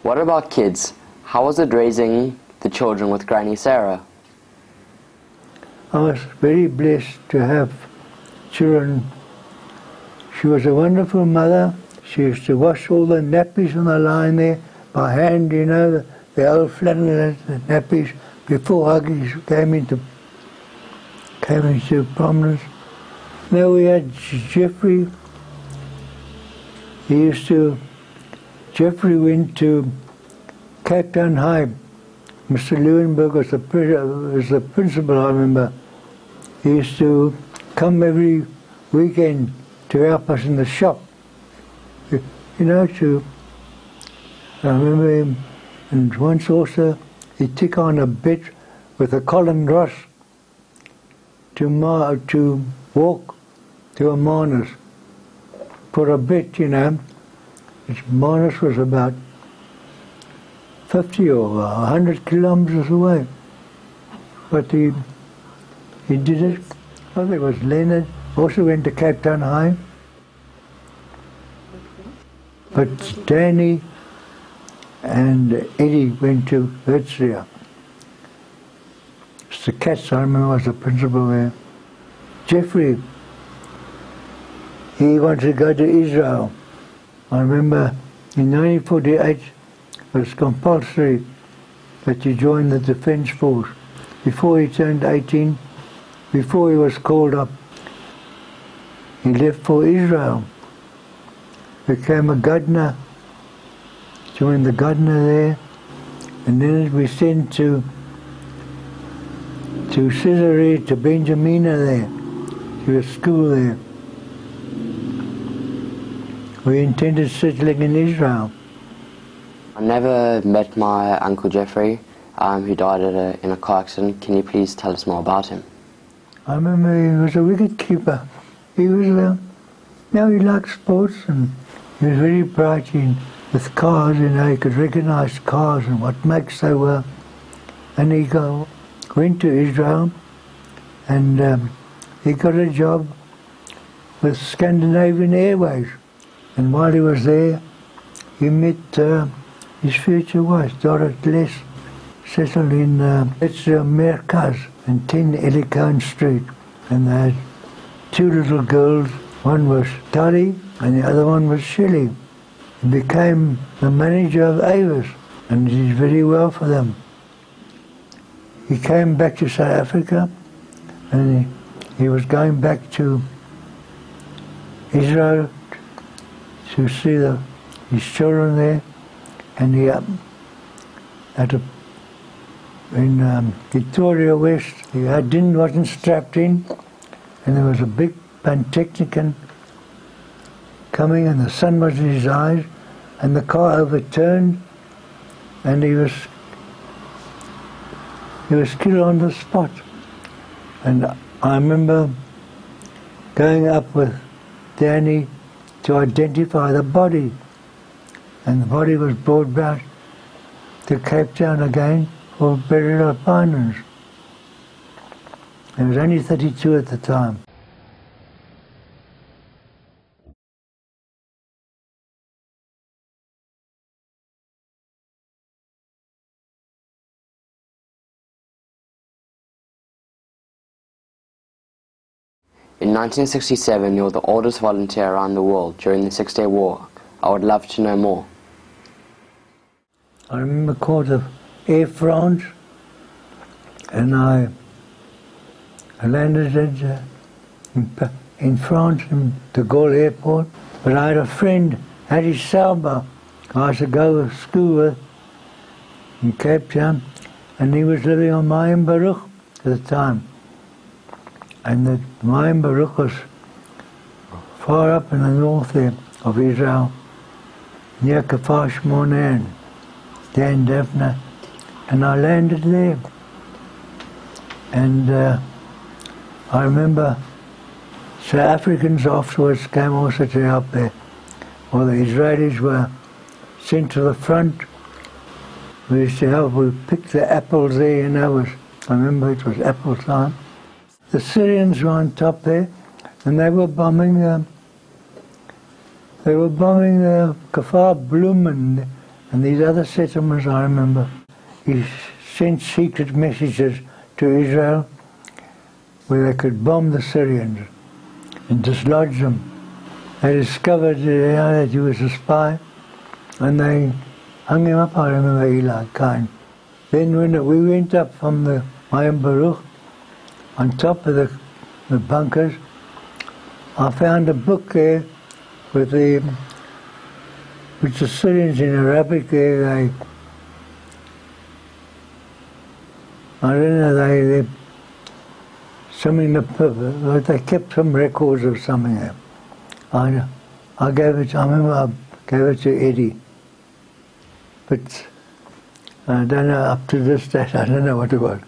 What about kids? How was it raising the children with Granny Sarah? I was very blessed to have children. She was a wonderful mother. She used to wash all the nappies on the line there by hand, you know, the old flannel nappies before Huggies came into prominence. Now we had Jeffrey. Jeffrey went to Cape Town High. Mr. Leuenberg was the principal, I remember. He used to come every weekend to help us in the shop. You know, I remember him, and once also he took on a bet with a Colin Ross to walk to a Manus for a bet, you know. Which Manus was about 50 or 100 kilometers away. But he did it. I think it was Leonard, also went to Cape Town High. But Danny and Eddie went to Herzliya. Mr. Katz, I remember, was the principal there. Jeffrey, he wanted to go to Israel. I remember in 1948 it was compulsory that you join the Defence Force. Before he turned 18, before he was called up, he left for Israel. Became a gardener, joined the gardener there, and then we sent to Caesarea, to Benjamina there, to a school there. We intended settling in Israel. I never met my Uncle Jeffrey, who died in a car accident. Can you please tell us more about him? I remember he was a wicket keeper. He was, he liked sports, and he was very bright with cars, you know, he could recognize cars and what makes so well. And he went to Israel, and he got a job with Scandinavian Airways. And while he was there, he met his future wife, Dorrit Les, settled in Merkaz in 10 Elikon Street. And they had two little girls. One was Tali and the other one was Shelley. He became the manager of Avis, and he did very well for them. He came back to South Africa, and he was going back to Israel to see his children there, and he in Victoria West, wasn't strapped in, and there was a big Pantechnicon coming, and the sun was in his eyes, and the car overturned, and he was killed on the spot. And I remember going up with Danny to identify the body, and the body was brought back to Cape Town again for burial of finance. He was only 32 at the time. In 1967, you were the oldest volunteer around the world during the Six-Day War. I would love to know more. I remember called the Air France, and I landed in France, in de Gaulle Airport. But I had a friend, Harry Sauber, I used to go to school with in Cape Town, and he was living on Mayim Baruch at the time. And the Mayim Baruch was far up in the north there of Israel, near Kfar Shmonan, Dan Daphne, and I landed there. And I remember South Africans afterwards came also to help there. While the Israelis were sent to the front, we used to help. We picked the apples there, you know. I remember it was apple time. The Syrians were on top there, and they were bombing the Kfar Bloem And these other settlements, I remember, he sent secret messages to Israel where they could bomb the Syrians and dislodge them. They discovered that he was a spy, and they hung him up, I remember, Eli Kine. Then when we went up from the Mayim Baruch, on top of the bunkers, I found a book there with which the Syrians in Arabic there, I don't know, they something, they kept some records of something there. I gave it, I remember I gave it to Eddie. But I don't know, up to this day, I don't know what it was.